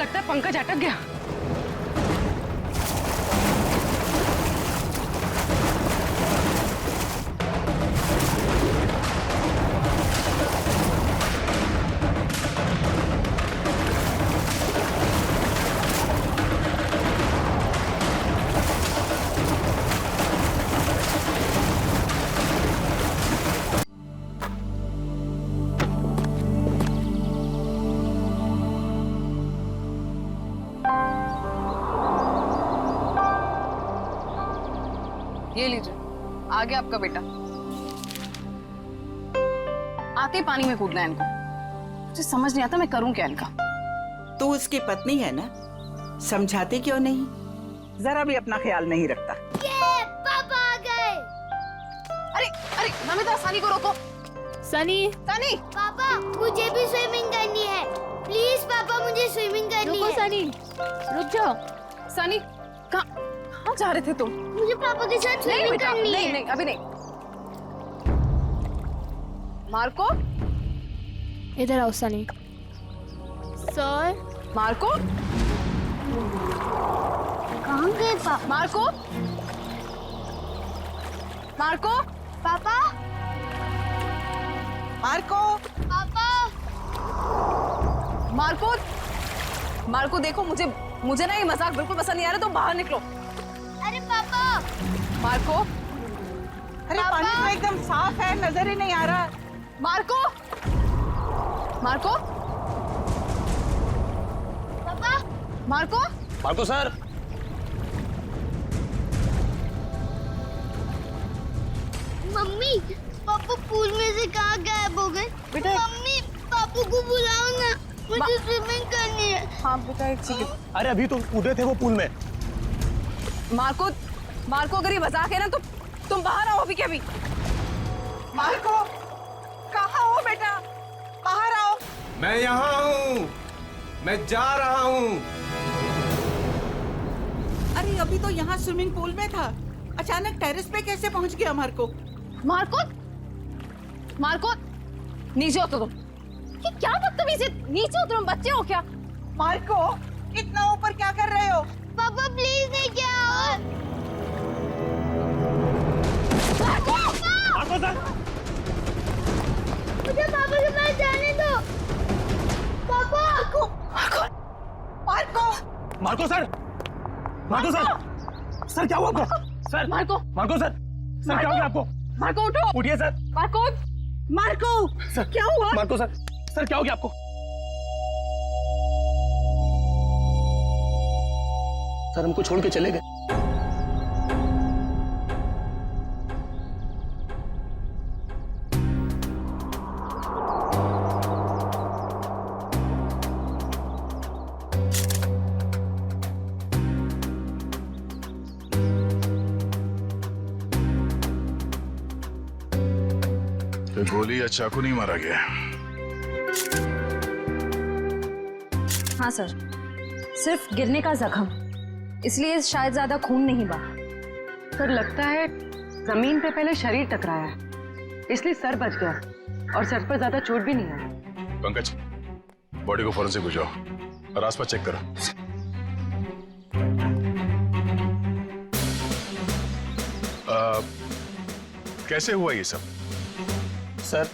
लगता है पंकज अटक गया। ये लीजिए, आ गया आपका बेटा। आते ही पानी में कूदना है इनको। मुझे समझ नहीं आता मैं करूं क्या इनका। तू उसकी पत्नी है ना, समझाते क्यों नहीं? जरा भी अपना ख्याल नहीं रखता। ये पापा आ गए। अरे अरे नमिता, सनी को रोको। सनी सनी पापा मुझे भी स्विमिंग करनी है, प्लीज पापा मुझे स्विमिंग करनी है। सनी रुक जाओ। सनी कहाँ जा रहे थे तुम? मुझे पापा के साथ स्विमिंग करनी है। नहीं अभी नहीं। मार्को इधर आओ। सनी सर। मार्को कहाँ गए पापा? मार्को मार्को पापा मार्को पापा मार्को मार्को देखो, मुझे ना ये मजाक बिल्कुल पसंद नहीं आ रहा, तो बाहर निकलो। अरे पापा। मार्को अरे पानी तो एकदम साफ है, नजर ही नहीं आ रहा। मार्को मार्को पापा Marco Marco sir. Mummy papa pool में से कहाँ गायब हो गए? बेटा मम्मी पापू को बुलाओ ना, मुझे स्विमिंग करनी है। हाँ बेटा एक सेकंड। अरे अभी तो कूदे थे वो पूल में। मार्को अगर ये मजाक है ना तो तुम बाहर आओ अभी के अभी। मार्को कहाँ हो बेटा? बाहर आओ। मैं यहाँ हूँ, मैं जा रहा हूँ। अरे अभी तो यहाँ स्विमिंग पूल में था, अचानक टेरेस पे कैसे पहुँच गया मार्को? मार्को नीचे उतरो तुम। ये क्या बदतमीजी है? नीचे उतरो, बच्चे हो क्या? मार्को इतना ऊपर क्या कर रहे हो? पापा प्लीज नहीं जाओ। Marco sir. मुझे पापा के पास जाने दो। पापा Marco sir. Marco sir. Sir क्या हुआ आपको? Sir Marco sir. सर क्या हो गया आपको? मार्को उठो। उठिए सर। मार्को सर क्या हुआ? Marco sir. सर क्या हो गया आपको? सर हमको छोड़ के चले गए। तो गोली या चाकू नहीं मारा गया? हाँ सर, सिर्फ गिरने का जख्म, इसलिए शायद ज्यादा खून नहीं बहा। सर लगता है जमीन पे पहले शरीर टकराया है, इसलिए सर बच गया और सर पर ज्यादा चोट भी नहीं आई। पंकज, बॉडी को फॉरेंसिक भिजवाओ और आसपास चेक करो। कैसे हुआ ये सब? सर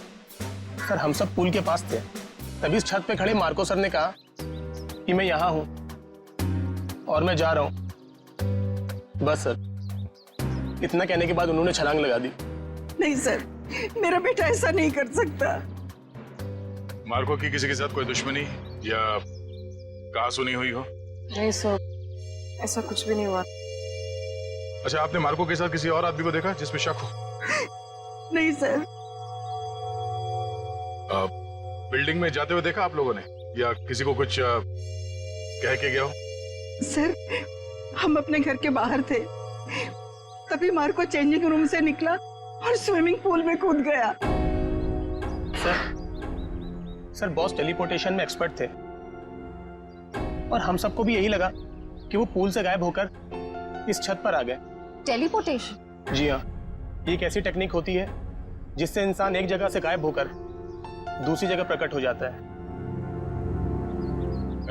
हम सब पुल के पास थे, तभी इस छत पे खड़े मार्को सर ने कहा कि मैं यहाँ हूँ और मैं जा रहा हूँ। बस सर, इतना कहने के बाद उन्होंने छलांग लगा दी। नहीं सर, मेरा बेटा ऐसा नहीं कर सकता। मार्को की किसी के साथ कोई दुश्मनी या कहा सुनी हुई हो? नहीं सर, ऐसा कुछ भी नहीं हुआ। अच्छा, आपने मार्को के साथ किसी और आदमी को देखा जिसमें शक हो? नहीं सर। बिल्डिंग में जाते हुए देखा आप लोगों ने, या किसी को कुछ कह के गया हो? सर, हम अपने घर के बाहर थे, तभी मार्को चेंजिंग रूम से निकला और स्विमिंग पूल में कूद गया। सर बॉस टेलीपोर्टेशन में एक्सपर्ट थे और हम सबको भी यही लगा कि वो पूल से गायब होकर इस छत पर आ गए। टेलीपोर्टेशन? जी हाँ, ये एक ऐसी टेक्निक होती है जिससे इंसान एक जगह से गायब होकर दूसरी जगह प्रकट हो जाता है।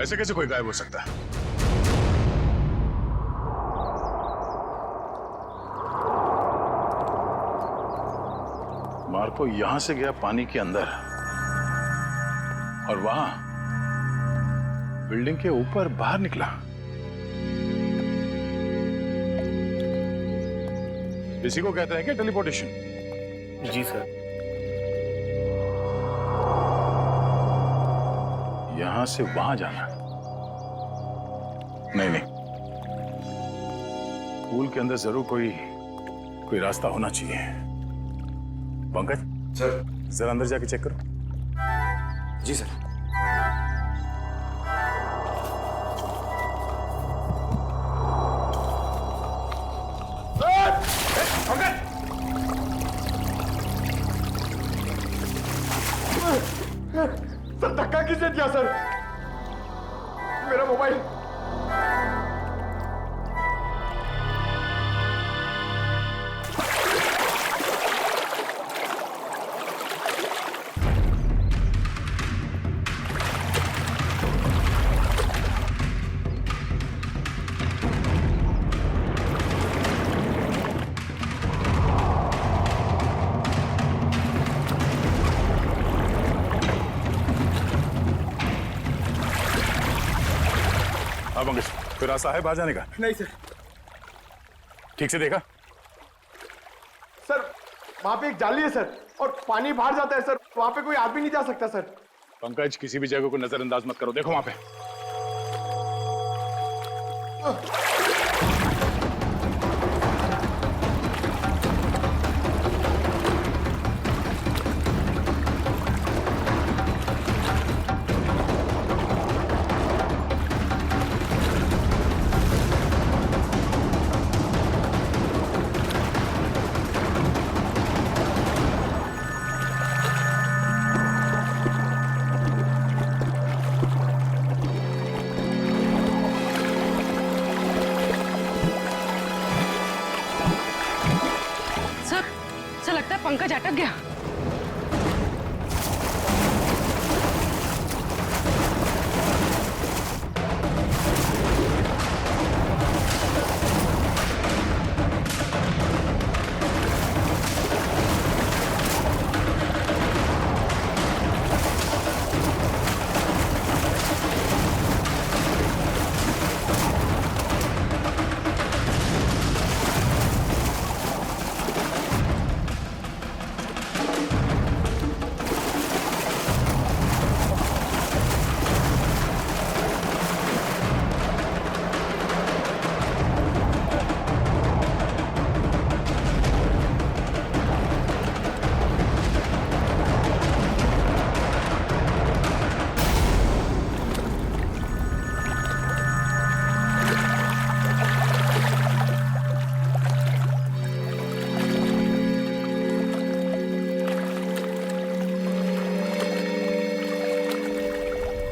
ऐसे कैसे कोई गायब हो सकता है? मार्को यहां से गया पानी के अंदर और वहां बिल्डिंग के ऊपर बाहर निकला। इसी को कहते हैं क्या टेलीपोर्टेशन? जी सर। यहां से वहां जाना? नहीं, पूल के अंदर जरूर कोई रास्ता होना चाहिए। पंकज सर। जरा अंदर जाके चेक करो। जी सर। सर धक्का किसने दिया सर? मेरा मोबाइल। हाँ पंकज, कोई रास्ता है बाहर जाने का? नहीं सर। ठीक से देखा? सर वहां पे एक जाली है सर, और पानी बाहर जाता है सर, वहां पे कोई आदमी नहीं जा सकता सर। पंकज, किसी भी जगह को नजरअंदाज मत करो, देखो वहां पे। सर लगता है पंकज अटक गया।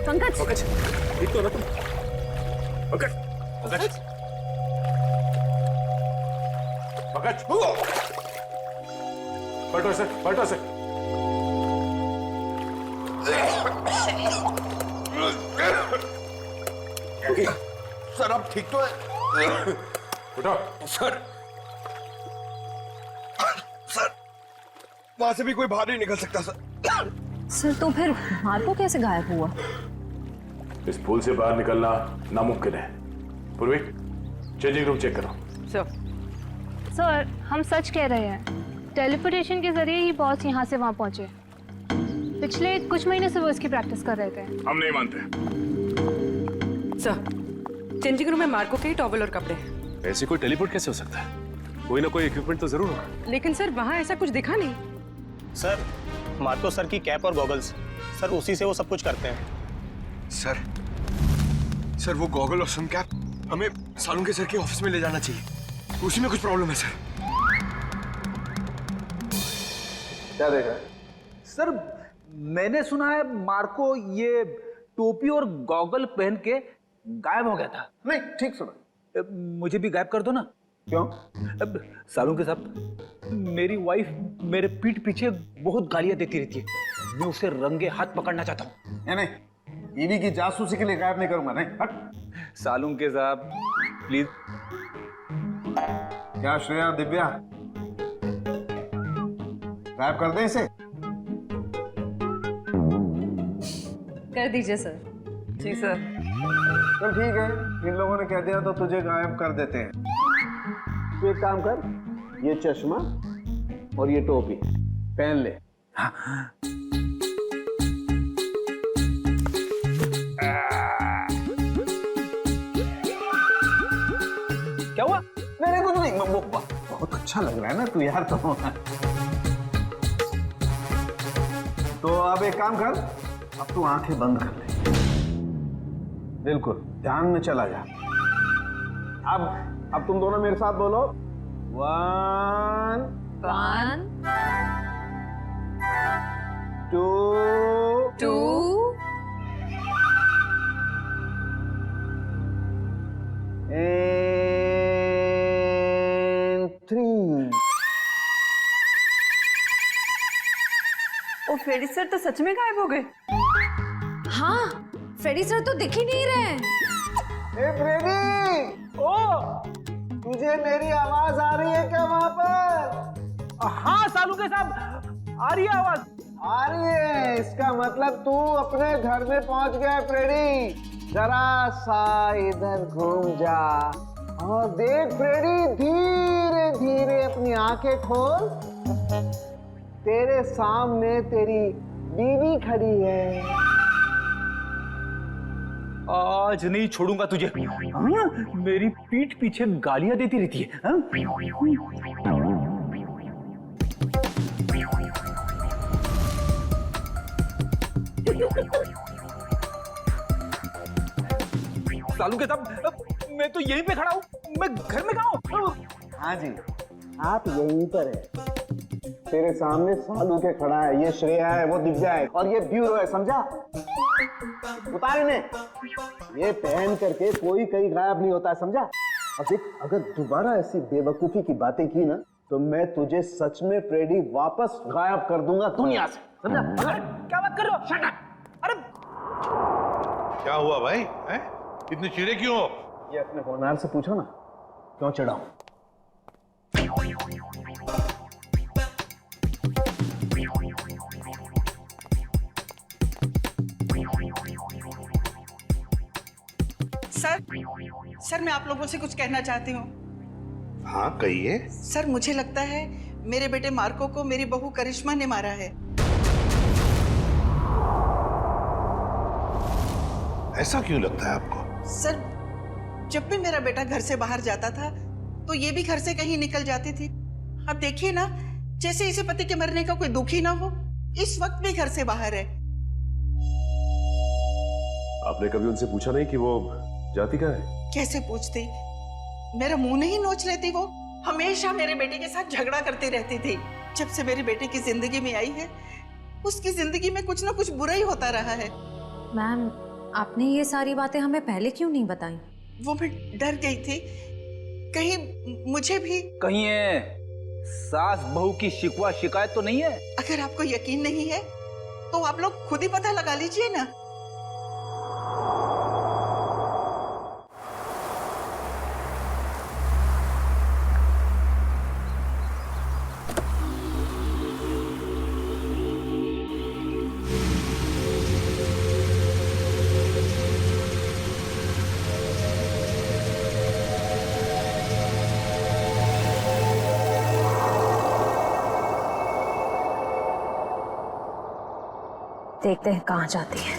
पंकज, पंकज, ठीक तो हो ना तुम? पंकज, पंकज, पंकज, पलटो सर, पलटो सर। सर अब ठीक तो है? उठो। सर वहां से भी कोई बाहर नहीं निकल सकता सर। सर तो फिर मार्को कैसे गायब हुआ? इस पुल से बाहर निकलना नामुमकिन है। पूर्वी, चेंजिंग रूम चेक करो। सर हम सच कह रहे हैं, टेलीपोर्टेशन के जरिए ही बॉस यहाँ से वहाँ पहुँचे। पिछले कुछ महीने से वो इसकी प्रैक्टिस कर रहे थे। हम नहीं मानते। सर चेंजिंग रूम में मार्को के टॉवल और कपड़े। ऐसे कोई टेलीपोर्ट कैसे हो सकता है? कोई ना कोई इक्विपमेंट तो जरूर होगा। लेकिन सर वहाँ ऐसा कुछ दिखा नहीं। सर मार्को सर की कैप और गॉगल्स, सर उसी से वो सब कुछ करते हैं। सर वो गॉगल और सन कैप हमें सालुंके सर के ऑफिस में ले जाना चाहिए, उसी में कुछ प्रॉब्लम है सर। क्या देख रहा है? सर मैंने सुना है मार्को ये टोपी और गॉगल पहन के गायब हो गया था। नहीं, ठीक सुना। मुझे भी गायब कर दो ना। क्यों? सालुंके साहब, मेरी वाइफ मेरे पीठ पीछे बहुत गालियां देती रहती है, मैं उसे रंगे हाथ पकड़ना चाहता हूँ। नहीं, बीवी की जासूसी के लिए गायब नहीं करूंगा। नहीं, हट। सालुंके साहब प्लीज। क्या श्रेया, दिव्या, गायब कर दें इसे? कर दीजिए सर। जी सर। चल ठीक है, इन लोगों ने कह दिया तो तुझे गायब कर देते हैं। तू एक काम कर, ये चश्मा और ये टोपी पहन ले। क्या हुआ? नहीं कुछ नहीं, बहुत अच्छा लग रहा है ना तू यार। तो अब एक काम कर, अब तू आंखें बंद कर ले, बिल्कुल ध्यान में चला जा। अब तुम दोनों मेरे साथ बोलो, 1 2 and 3। ओ फ्रेडी सर तो सच में गायब हो गए। हाँ, फ्रेडी सर तो दिख ही नहीं रहे। ए फ्रेडी, तुझे मेरी आवाज आ रही है क्या वहां पर? हाँ सालुंके साहब, आ रही है आवाज। आ रही है, इसका मतलब तू अपने घर में पहुंच गया फ्रेडी। जरा सा इधर घूम जा और देख फ्रेडी, धीरे धीरे अपनी आंखें खोल। तेरे सामने तेरी बीवी खड़ी है। आज नहीं छोड़ूंगा तुझे। हाँ? मेरी पीठ पीछे गालियां देती रहती है। हाँ? सालुंके साहब, मैं तो यहीं पे खड़ा हूँ, मैं घर में कहाँ हूँ? हाँ जी, आप यहीं पर है। तेरे सामने सालू के खड़ा है, ये श्रेया है, वो दिव्या है और ये ब्यूरो है, समझा? उतार इन्हें। ये पहन करके कोई कहीं गायब नहीं होता है, समझा? अब देख, अगर दोबारा ऐसी बेवकूफी की बातें की ना तो मैं तुझे सच में फ्रेडी वापस गायब कर दूंगा दुनिया से, समझा? क्या बात कर रहे हो? Shut up! अरे क्या हुआ भाई? इतने चिड़े क्यों हो? ये अपने होनहार से पूछो ना, क्यों चिढ़ाऊं? सर मैं आप लोगों से कुछ कहना चाहती हूँ। हाँ कहिए। सर मुझे लगता है मेरे बेटे मार्को को मेरी बहू करिश्मा ने मारा है। ऐसा क्यों लगता है आपको? सर जब भी मेरा बेटा घर से बाहर जाता था तो ये भी घर से कहीं निकल जाती थी। अब देखिए ना, जैसे इसे पति के मरने का कोई दुख ही ना हो, इस वक्त भी घर से बाहर है। आपने कभी उनसे पूछा नहीं कि वो जाती कहाँ है? कैसे पूछती, मेरा मुंह नहीं नोच लेती। वो हमेशा मेरे बेटे के साथ झगड़ा करती रहती थी। जब से मेरे बेटे की जिंदगी में आई है, उसकी जिंदगी में कुछ ना कुछ बुरा ही होता रहा है। मैम, आपने ये सारी बातें हमें पहले क्यों नहीं बताई? वो मैं डर गई थी, कहीं मुझे भी कहीं सास बहू की शिकवा शिकायत तो नहीं है? अगर आपको यकीन नहीं है तो आप लोग खुद ही पता लगा लीजिए ना। देखते हैं कहाँ जाती है।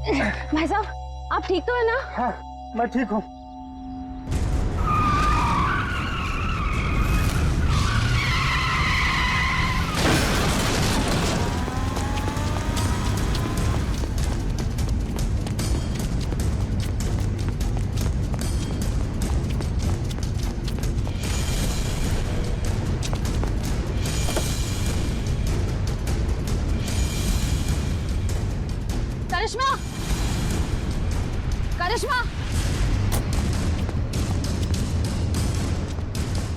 भाई साहब, आप ठीक तो है ना? हाँ, मैं ठीक हूँ। करिश्मा, करिश्मा,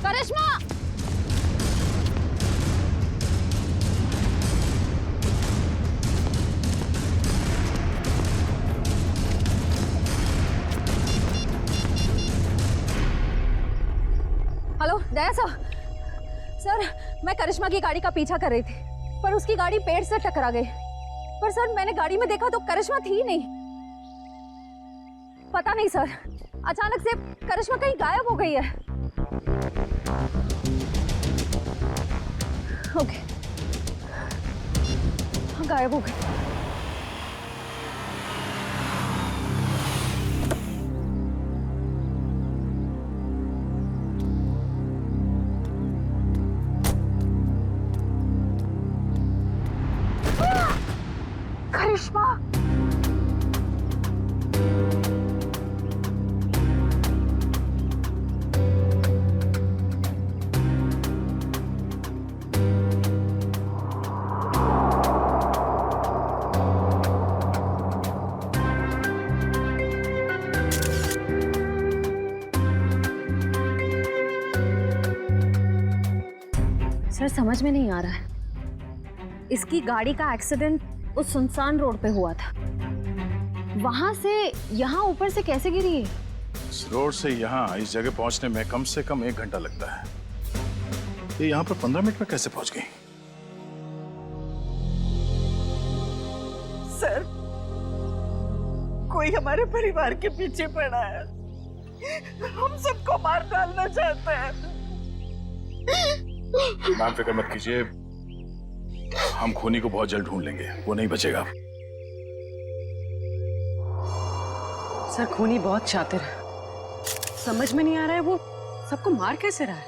करिश्मा। हेलो दया सर, मैं करिश्मा की गाड़ी का पीछा कर रही थी, पर उसकी गाड़ी पेड़ से टकरा गई। पर सर, मैंने गाड़ी में देखा तो करिश्मा थी नहीं। पता नहीं सर, अचानक से करिश्मा कहीं गायब हो गई है। ओके, हाँ, गायब हो गई। करिश्मा, सर समझ में नहीं आ रहा है, इसकी गाड़ी का एक्सीडेंट उस सुनसान रोड पे हुआ था, वहां से यहाँ ऊपर से कैसे गिरी है? इस रोड से यहाँ इस जगह पहुंचने में कम से कम 1 घंटा लगता है। ये यहाँ पर 15 मिनट में कैसे पहुंच गई? सर, कोई हमारे परिवार के पीछे पड़ा है, हम सबको मार डालना चाहता है। मैम फिक्र मत कीजिए, हम खूनी को बहुत जल्द ढूंढ लेंगे, वो नहीं बचेगा। सर खूनी बहुत शातिर है, समझ में नहीं आ रहा है वो सबको मार कैसे रहा है।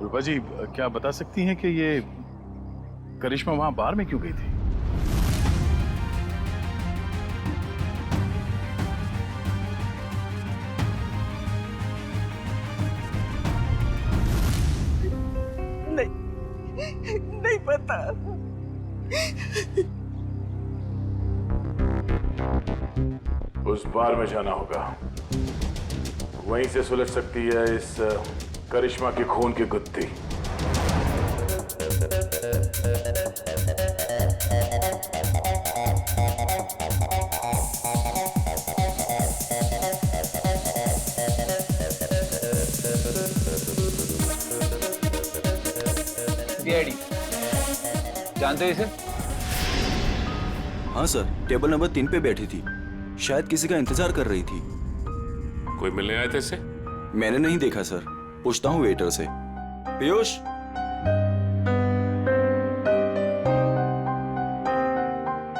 रूपा जी, क्या बता सकती हैं कि ये करिश्मा वहां बार में क्यों गई थी? नहीं पता। उस बार में जाना होगा, वहीं से सुलझ सकती है इस करिश्मा की खून की गुत्थी। डीआईडी जानते हो इसे? हाँ सर, टेबल नंबर 3 पे बैठी थी, शायद किसी का इंतजार कर रही थी। कोई मिलने आए थे इससे? मैंने नहीं देखा सर, पूछता हूँ वेटर से। पीयूष,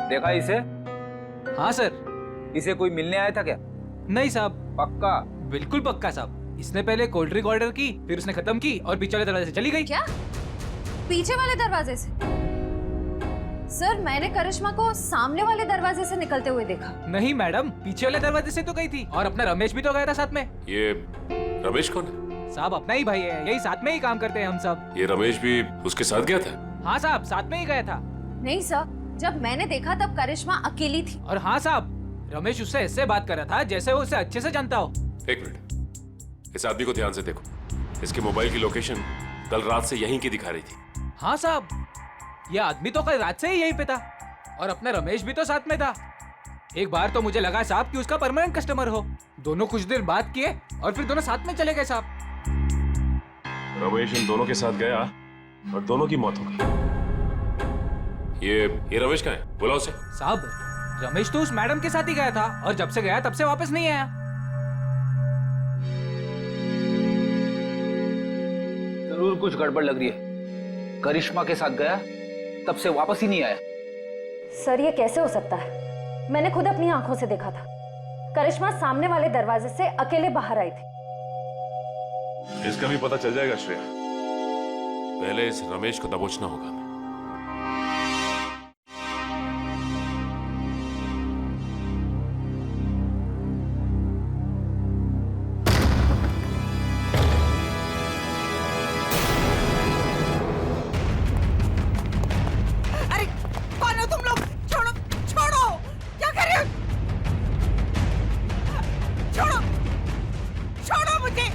देखा इसे? हाँ सर, इसे कोई मिलने आया था क्या? नहीं साहब। पक्का? बिल्कुल पक्का साहब। इसने पहले कोल्ड ड्रिंक ऑर्डर की, फिर उसने खत्म की और पीछे वाले दरवाजे से चली गई। क्या? पीछे वाले दरवाजे से? सर, मैंने करिश्मा को सामने वाले दरवाजे से निकलते हुए देखा। नहीं मैडम, पीछे वाले दरवाजे से तो गई थी, और अपना रमेश भी तो गया था साथ में। ये रमेश कौन है? साहब अपना ही भाई है, यही साथ में ही काम करते हैं हम सब। ये रमेश भी उसके साथ गया था? हाँ साहब, साथ में ही गया था। नहीं सर, जब मैंने देखा तब करिश्मा अकेली थी। और हाँ साहब, रमेश उससे ऐसे बात कर रहा था जैसे वो उसे अच्छे से जानता हो। 1 मिनट, इस आदमी को ध्यान से देखो। इसके मोबाइल की लोकेशन कल रात से यहीं की दिखा रही थी। हाँ साहब, ये आदमी तो कल रात से ही यहीं पे था, और अपना रमेश भी तो साथ में था। एक बार तो मुझे लगा साहब कि उसका परमानेंट कस्टमर हो। दोनों कुछ देर बात किए और फिर दोनों साथ में चले गए साहब। रमेश इन दोनों के साथ गया और दोनों की मौत हो गई। ये रमेश कहाँ है? बुलाओ उसे। साहब, रमेश तो उस मैडम के साथ ही गया था, और जब से गया तब से वापस नहीं आया। जरूर कुछ गड़बड़ लग रही है। करिश्मा के साथ गया तब से वापस ही नहीं आया। सर ये कैसे हो सकता है? मैंने खुद अपनी आंखों से देखा था। करिश्मा सामने वाले दरवाजे से अकेले बाहर आई थी। इसका भी पता चल जाएगा श्रेया। पहले इस रमेश को दबोचना होगा। अरे कौन हो तुम लोग? छोड़ो छोड़ो, क्या कर रहे हो? छोड़ो छोड़ो मुझे।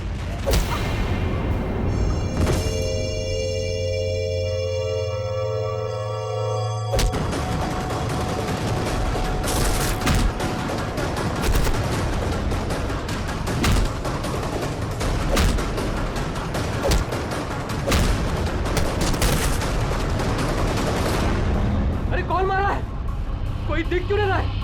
अरे कौन मारा है? कोई दिख क्यों नहीं रहा है?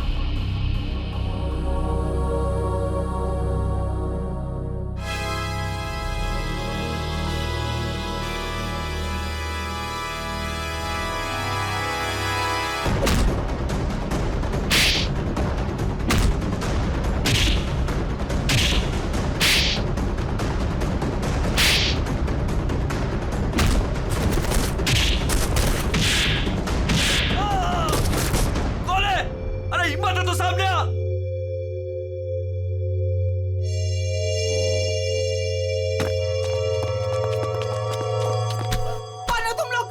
कौन हो तुम लोग?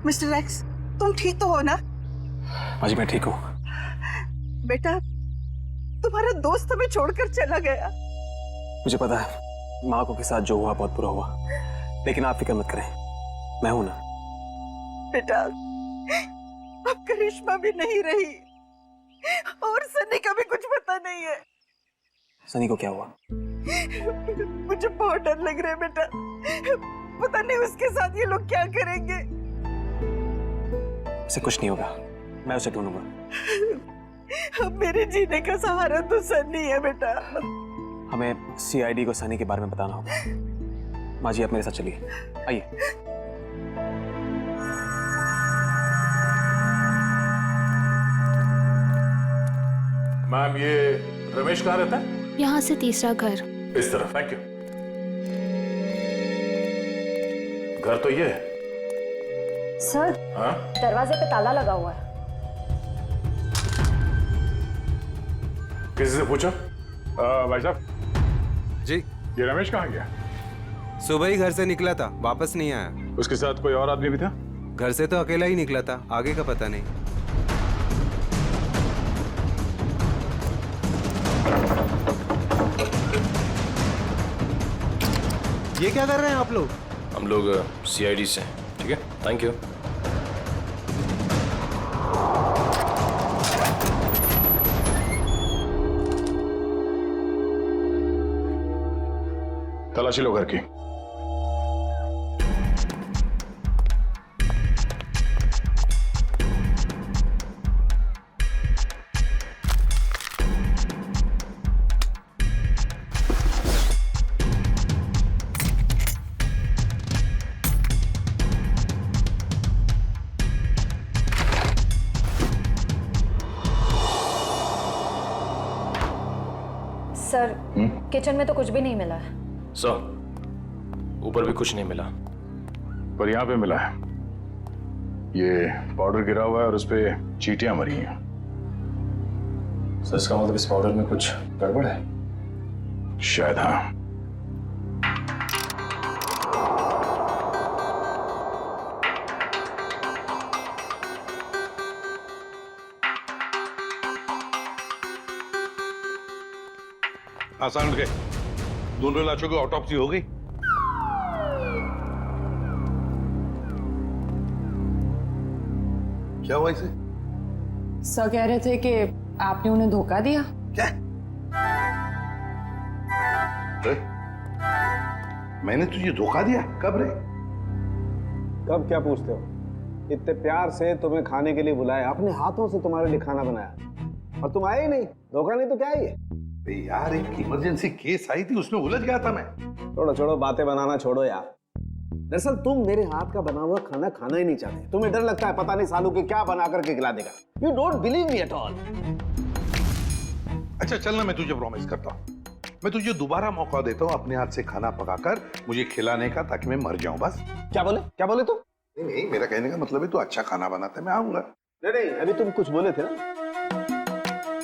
मिस्टर एक्स, तुम ठीक तो हो ना? माँ जी मैं ठीक हूँ। बेटा, तुम्हारा दोस्त हमें छोड़कर चला गया। मुझे पता है माँ को के साथ जो हुआ बहुत बुरा हुआ, लेकिन आप फिक्र मत करें, मैं हूं ना। बेटा, अब करिश्मा भी नहीं रही और सनी का भी कुछ पता नहीं है। सनी को क्या हुआ? मुझे बहुत डर लग रहा है बेटा, पता नहीं उसके साथ ये लोग क्या करेंगे। उसे कुछ नहीं होगा, मैं उसे ढूंढूंगा। अब मेरे जीने का सहारा तो सनी है बेटा। हमें सीआईडी को सनी के बारे में बताना होगा। माँ जी आप मेरे साथ चलिए, आइए। मैम ये रमेश कहाँ रहता है? यहाँ से तीसरा घर। इस तरफ। Thank you. घर तो ये है। सर, हाँ? दरवाजे पे ताला लगा हुआ है। किसी से पूछा? भाई साहब जी, ये रमेश कहाँ गया? सुबह ही घर से निकला था, वापस नहीं आया। उसके साथ कोई और आदमी भी था? घर से तो अकेला ही निकला था, आगे का पता नहीं। ये क्या कर रहे हैं आप लोग? हम लोग सीआईडी से हैं। ठीक है, थैंक यू। तलाशी लो घर की। सर किचन में तो कुछ भी नहीं मिला है। सर ऊपर भी कुछ नहीं मिला, पर यहाँ पे मिला है। ये पाउडर गिरा हुआ है और उस पे चींटियां मरी हैं। सर इसका मतलब इस पाउडर में कुछ गड़बड़ है? शायद हाँ। आसान उठ गए। दोनों लाशों की ऑटोप्सी हो गई। क्या हुआ इसे? सर कह रहे थे कि आपने उन्हें धोखा दिया। क्या? अरे मैंने तुझे धोखा दिया? कब रे? कब क्या पूछते हो? इतने प्यार से तुम्हें खाने के लिए बुलाया, अपने हाथों से तुम्हारे लिए खाना बनाया और तुम आए ही नहीं। धोखा नहीं तो क्या है ये? यार एक इमरजेंसी केस आई थी, उसमें उलझ गया था मैं। छोड़ो छोड़ो, बातें बनाना छोड़ो यार। दरअसल तुम मेरे हाथ का बना हुआ खाना खाना ही नहीं चाहते। तुम्हें डर लगता है पता नहीं सालू के क्या बना करके खिला देगा। You don't believe me at all. अच्छा चल ना, मैं तुझे प्रॉमिस करता हूँ, मैं तुझे दोबारा मौका देता हूँ अपने हाथ से खाना पकाकर मुझे खिलाने का, ताकि मैं मर जाऊं बस। क्या बोले तुम? नहीं, मेरा कहने का मतलब है तू अच्छा खाना बनाता है, मैं आऊंगा। नहीं, अभी तुम कुछ बोले थे ना।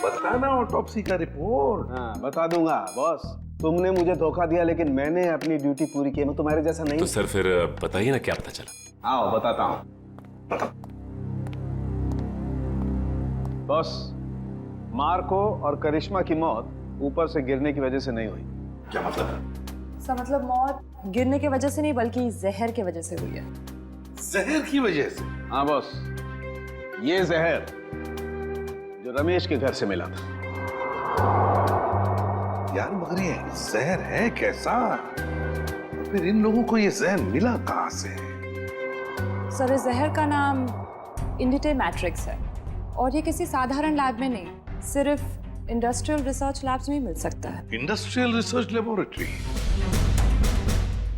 बताना ऑटोप्सी का रिपोर्ट। हाँ बता दूंगा बॉस। तुमने मुझे धोखा दिया लेकिन मैंने अपनी ड्यूटी पूरी की। मैं तुम्हारे जैसा नहीं। तो सर फिर बताइए ना क्या पता चला। आओ बताता हूँ। बॉस, मार्को और करिश्मा की मौत ऊपर से गिरने की वजह से नहीं हुई। क्या मतलब? सर मतलब मौत गिरने की वजह से नहीं बल्कि जहर की वजह से हुई है। जहर की वजह से? हाँ बॉस, ये जहर जो रमेश के घर से मिला था। यार मगर ये जहर है कैसा? फिर इन लोगों को ये जहर मिला कहां से? सर इस जहर का नाम इंडिटे मैट्रिक्स है और ये किसी साधारण लैब में नहीं, सिर्फ इंडस्ट्रियल रिसर्च लैब्स में ही मिल सकता है। Industrial research laboratory?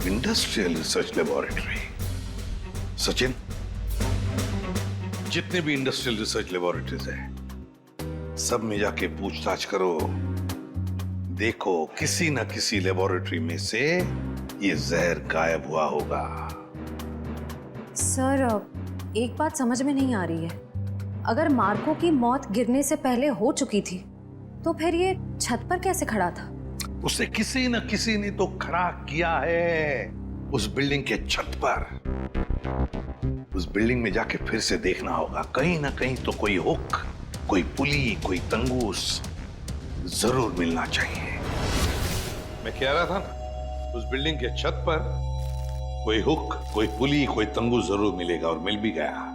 Industrial research laboratory? Sachin, जितने भी इंडस्ट्रियल रिसर्च लेबोरेटरीज हैं सब में जाके पूछताछ करो। देखो किसी ना किसी लेबोरेटरी में से ये जहर गायब हुआ होगा। सर एक बात समझ में नहीं आ रही है, अगर मार्को की मौत गिरने से पहले हो चुकी थी तो फिर ये छत पर कैसे खड़ा था? उसे किसी न किसी ने तो खड़ा किया है उस बिल्डिंग के छत पर। उस बिल्डिंग में जाके फिर से देखना होगा, कहीं ना कहीं तो कोई हुक, कोई पुली, कोई तंगूस जरूर मिलना चाहिए। मैं कह रहा था ना, उस बिल्डिंग के छत पर कोई हुक, कोई पुली, कोई तंगूस जरूर मिलेगा, और मिल भी गया।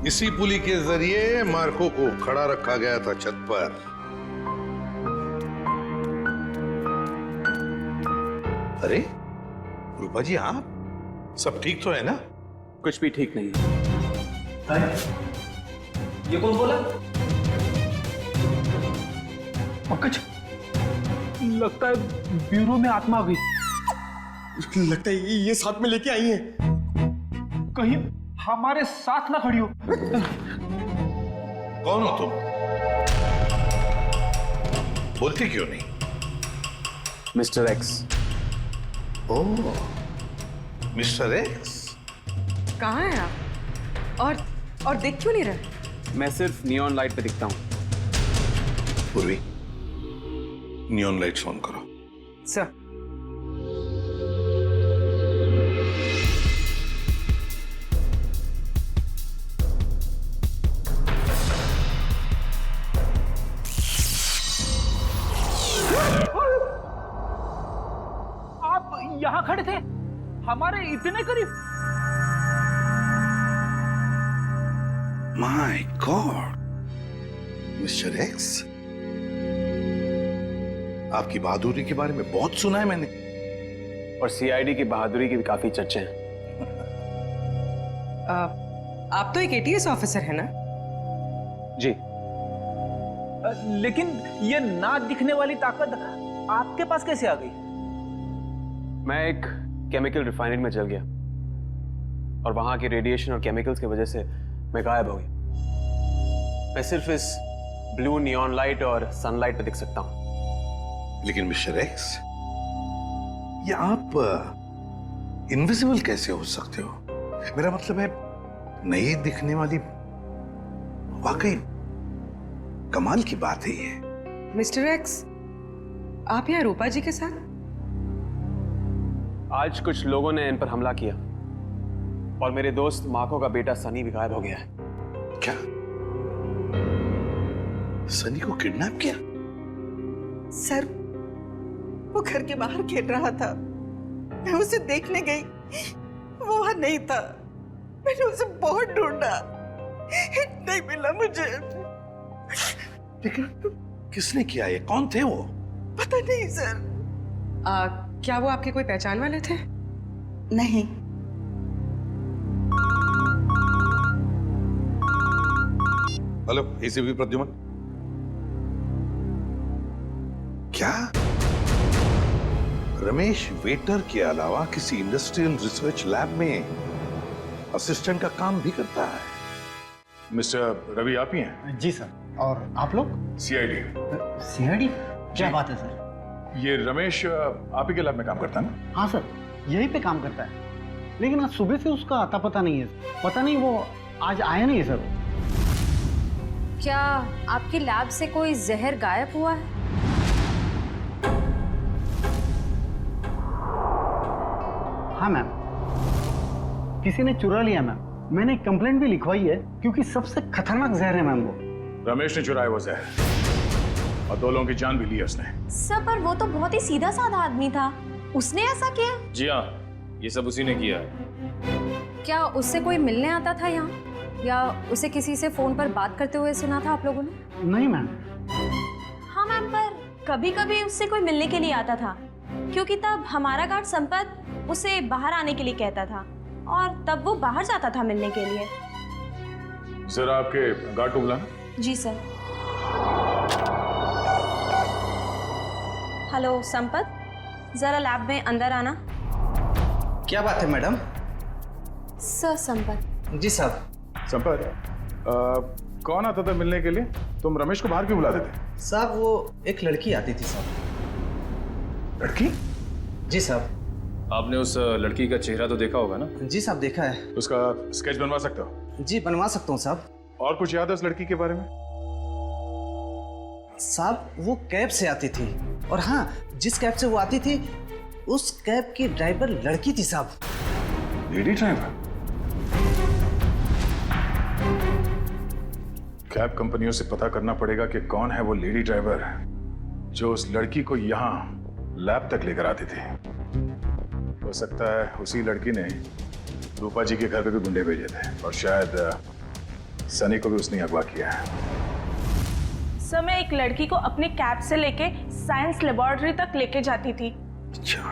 इसी पुली के जरिए मार्को को खड़ा रखा गया था छत पर। अरे रूपा जी, आप सब ठीक तो है ना? कुछ भी ठीक नहीं है। ये कौन बोला? पंकज, लगता है ब्यूरो में आत्मा आ गई। लगता है ये साथ में लेके आई हैं। कहीं हमारे साथ ना खड़ी हो। कौन हो तुम? बोलते क्यों नहीं? Mister X. Oh, mister X. कहाँ हैं आप? और दिख क्यों नहीं रहे? मैं सिर्फ नियॉन लाइट पे दिखता हूँ। पूर्वी, नियॉन लाइट्स ऑन करो। सर। यहाँ खड़े थे, हमारे इतने करीब। माय गॉड, मिस्टर एक्स, आपकी बहादुरी के बारे में बहुत सुना है मैंने। और सीआईडी की बहादुरी की भी काफी चर्चे हैं। आप तो एक एटीएस ऑफिसर है ना? जी। लेकिन ये ना दिखने वाली ताकत आपके पास कैसे आ गई? मैं एक केमिकल रिफाइनरी में चल गया और वहां के रेडिएशन और केमिकल्स की वजह से मैं गायब हो गया। मैं सिर्फ इस ब्लू नियॉन लाइट और सनलाइट पे दिख सकता हूं। लेकिन मिस्टर एक्स, ये आप इनविजिबल कैसे हो सकते हो? मेरा मतलब है, नहीं दिखने वाली, वाकई कमाल की बात है ये। मिस्टर एक्स, आप यहाँ रूपा जी के साथ? आज कुछ लोगों ने इन पर हमला किया और मेरे दोस्त मार्को का बेटा सनी भी गायब हो गया है। क्या? सनी को किडनैप किया? सर, वो घर के बाहर खेल रहा था, मैं उसे देखने गई, वो वहां नहीं था। मैंने उसे बहुत ढूंढा, नहीं मिला मुझे। लेकिन किसने किया ये? कौन थे वो? पता नहीं सर। क्या वो आपके कोई पहचान वाले थे? नहीं। Hello, ACP Pradyuman. क्या रमेश वेटर के अलावा किसी इंडस्ट्रियल रिसर्च लैब में असिस्टेंट का काम भी करता है? मिस्टर रवि आप ही हैं? जी सर। और आप लोग? सीआईडी। सीआईडी? क्या बात है सर? ये रमेश आप ही के लैब में काम करता है ना? हाँ सर, यहीं पे काम करता है, लेकिन आज सुबह से उसका आता पता नहीं है। पता नहीं वो आज आया नहीं है सर। क्या आपकी लैब से कोई जहर गायब हुआ है? हाँ मैम, किसी ने चुरा लिया मैम। मैंने एक कंप्लेंट भी लिखवाई है, क्योंकि सबसे खतरनाक जहर है मैम वो। रमेश ने चुराया वो जहर और 2 लोगों की जान भी ली है उसने। सर, पर वो तो बहुत ही सीधा साधा आदमी था, उसने ऐसा किया? जी हाँ, ये सब उसी ने किया है। क्या उससे कोई मिलने आता था यहाँ, या उसे किसी से फोन पर बात करते हुए सुना था आप लोगों ने? नहीं मैम। हाँ मैम, पर कभी कभी उससे कोई मिलने के लिए आता था, क्योंकि तब हमारा गार्ड संपत उसे बाहर आने के लिए कहता था और तब वो बाहर जाता था मिलने के लिए। जरा आपके गार्ड को बुलाना। जी सर। हेलो संपत, जरा लैब में अंदर आना। क्या बात है मैडम? सर संपत। जी साहब। संपत, कौन आता था मिलने के लिए? तुम रमेश को बाहर क्यों बुलाते थे? साहब, वो एक लड़की आती थी साहब। लड़की? जी साहब। आपने उस लड़की का चेहरा तो देखा होगा ना? जी साहब, देखा है। उसका स्केच बनवा सकते हो? जी बनवा सकता हूँ साहब। और कुछ याद है उस लड़की के बारे में? साहब, वो कैब से आती थी, और हाँ, जिस कैब से वो आती थी उस कैब की ड्राइवर लड़की थी साहब। Lady driver? कैब कंपनियों से पता करना पड़ेगा कि कौन है वो लेडी ड्राइवर जो उस लड़की को यहाँ लैब तक लेकर आती थी। हो सकता है उसी लड़की ने रूपा जी के घर पे भी गुंडे भेजे थे, और शायद सनी को भी उसने अगवा किया है। सर, मैं एक लड़की को अपने कैब से लेके साइंस लेबोरेटरी तक लेके जाती थी। अच्छा,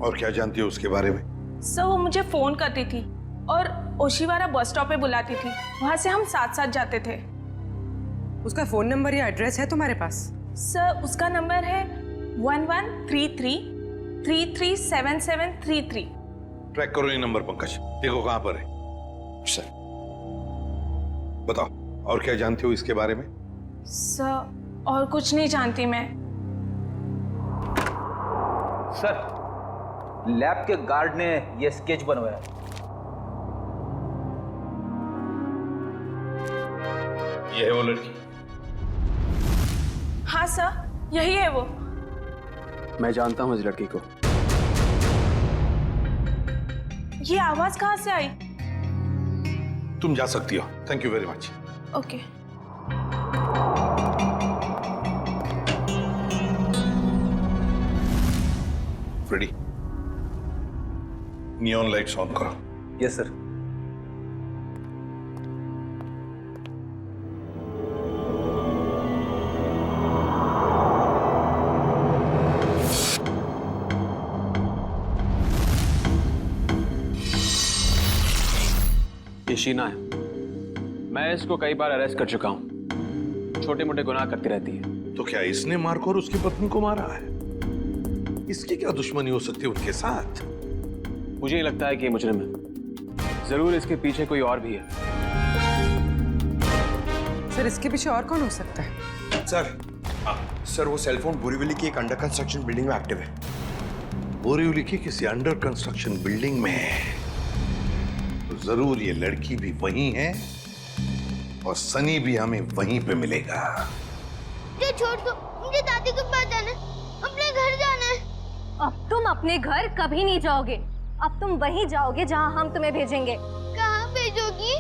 और क्या जानती हो उसके बारे में? सर, वो मुझे फोन करती थी और ओशिवारा बस स्टॉप पे बुलाती थी, वहां से हम साथ साथ जाते थे। उसका फोन नंबर या एड्रेस है तुम्हारे पास? सर, उसका नंबर है 1133337733। ट्रैक करो ये नंबर पंकज, देखो कहां पर है। सर बताओ, और क्या जानते हो इसके बारे में? सर, और कुछ नहीं जानती मैं। सर, लैब के गार्ड ने ये स्केच बनवाया। ये है वो लड़की? हाँ सर, यही है वो। मैं जानता हूँ इस लड़की को। ये आवाज कहाँ से आई? तुम जा सकती हो। Thank you very much. Okay. Freddie, neon lights on करो। Yes sir. ये शीना है। मैं इसको कई बार अरेस्ट कर चुका हूं। छोटे मोटे गुनाह करती रहती है। तो क्या इसने मारकर उसकी पत्नी को मारा है? इसकी क्या दुश्मनी हो सकती है उनके साथ? मुझे ये लगता है कि ये मुजरिम है। जरूर इसके पीछे कोई और भी है। सर इसके पीछे और कौन हो सकता है? सर वो सेलफोन बोरीवली की एक अंडर कंस्ट्रक्शन बिल्डिंग में एक्टिव है। बोरीवली की किसी अंडर कंस्ट्रक्शन बिल्डिंग में है। तो जरूर ये लड़की भी वहीं है और सनी भी हमें वहीं पे मिलेगा। मुझे छोड़ दो, मुझे दादी के पास जाना है, अपने घर जाना है। अब तुम अपने घर कभी नहीं जाओगे। अब तुम वहीं जाओगे जहां हम तुम्हें भेजेंगे। कहाँ भेजोगी?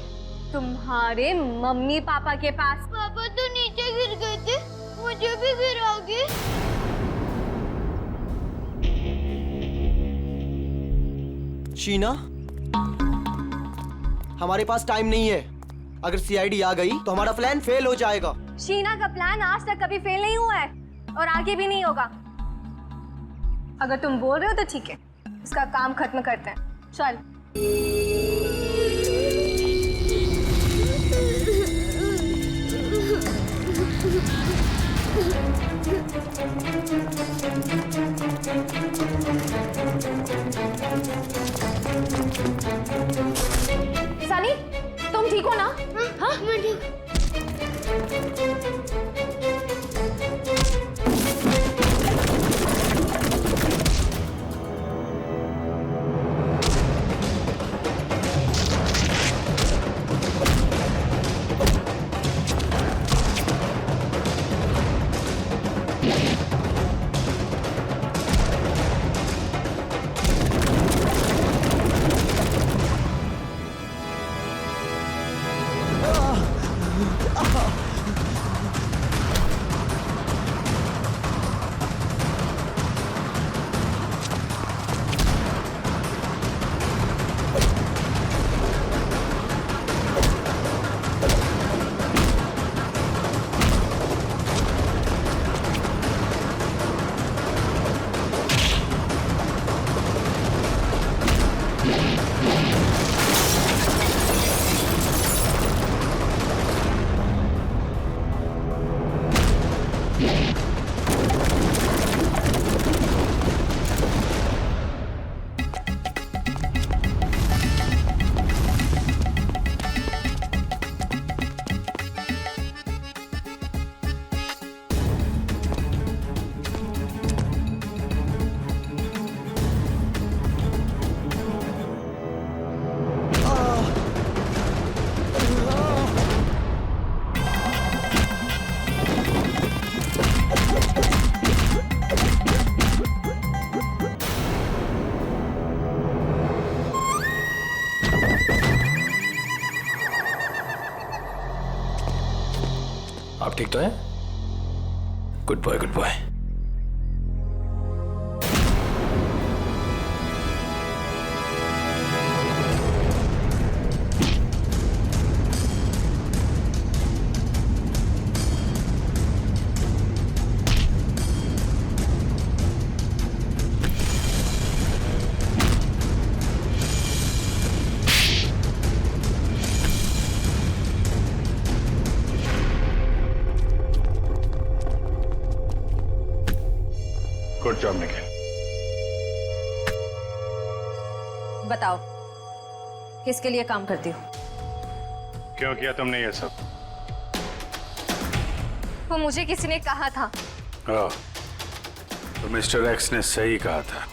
तुम्हारे मम्मी पापा के पास। पापा तो नीचे गिर गए थे, मुझे भी गिराओगे? शीना, हमारे पास टाइम नहीं है। अगर सीआईडी आ गई तो हमारा प्लान फेल हो जाएगा। शीना का प्लान आज तक कभी फेल नहीं हुआ है और आगे भी नहीं होगा। अगर तुम बोल रहे हो तो ठीक है, इसका काम खत्म करते हैं। चल। सनी, तुम ठीक हो ना? हाँ, मैं ठीक। आप ठीक तो हैं? Good boy, good boy. Good job Nikhil. बताओ, किसके लिए काम करती हो? क्यों किया तुमने ये सब? वो मुझे किसी ने कहा था। तो मिस्टर एक्स ने सही कहा था।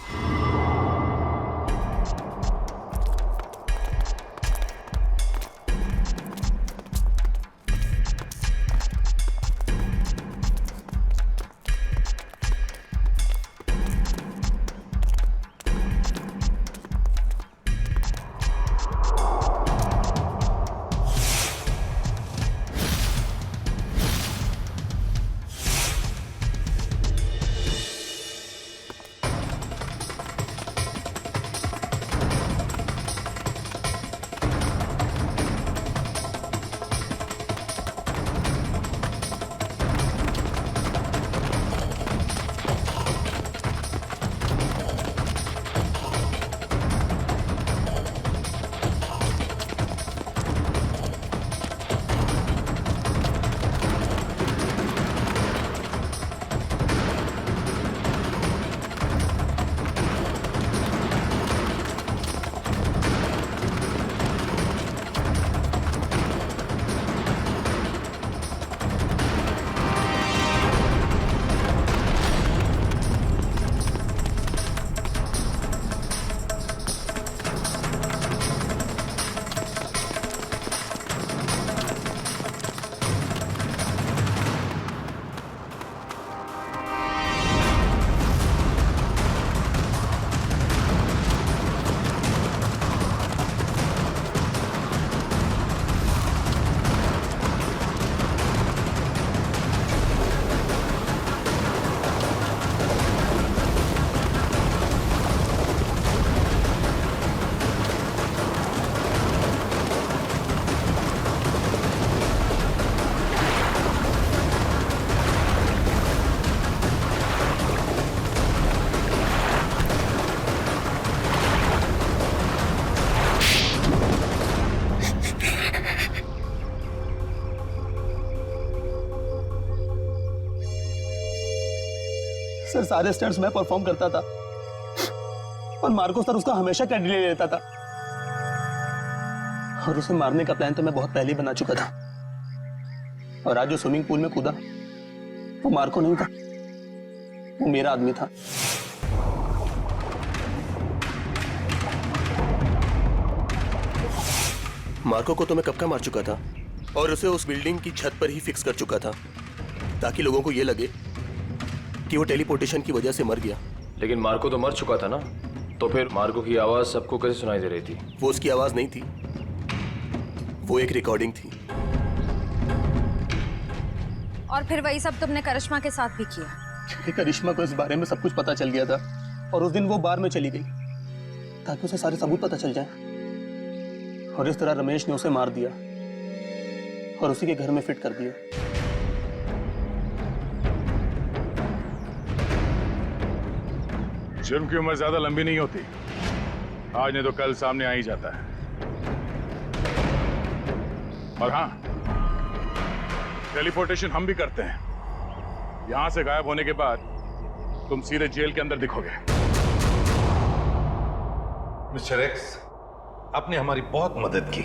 सर सारे स्टंट्स मैं परफॉर्म करता था और मार्को सर उसका हमेशा क्रेडिट ले लेता था। और उसे मारने का प्लान तो मैं बहुत पहले ही बना चुका था। और आज जो स्विमिंग पूल में कूदा वो मार्को नहीं था, वो मेरा आदमी था। मार्को को तो मैं कब का मार चुका था और उसे उस बिल्डिंग की छत पर ही फिक्स कर चुका था ताकि लोगों को यह लगे कि वो टेलीपोर्टेशन की वजह से मर गया। लेकिन मार्को तो मर चुका था ना, तो फिर मार्को की आवाज सबको कैसे सुनाई दे रही थी? वो उसकी आवाज नहीं थी, वो एक रिकॉर्डिंग थी। और फिर वही सब तुमने करिश्मा के साथ भी किया? क्योंकि करिश्मा को इस बारे में सब कुछ पता चल गया था और उस दिन वो बार में चली गई ताकि उसे सारे सबूत पता चल जाए। और इस तरह रमेश ने उसे मार दिया और उसी के घर में फिट कर दिया। जुर्म की उम्र ज्यादा लंबी नहीं होती, आज नहीं तो कल सामने आ ही जाता है। और हाँ, टेलीपोर्टेशन हम भी करते हैं। यहां से गायब होने के बाद तुम सीधे जेल के अंदर दिखोगे। मिस्टर एक्स, आपने हमारी बहुत मदद की,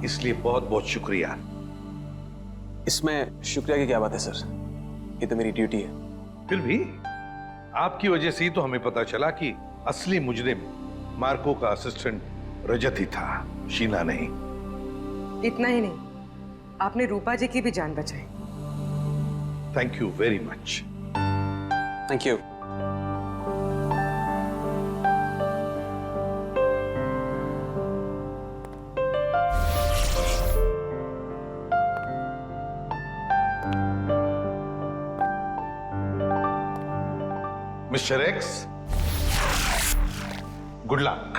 इसलिए बहुत बहुत शुक्रिया। इसमें शुक्रिया की क्या बात है सर, ये तो मेरी ड्यूटी है। फिर भी आपकी वजह से ही तो हमें पता चला कि असली मुजरिम मार्को का असिस्टेंट रजत ही था, शीना नहीं। इतना ही नहीं, आपने रूपा जी की भी जान बचाई। Thank you very much. Thank you. Mister x, good luck.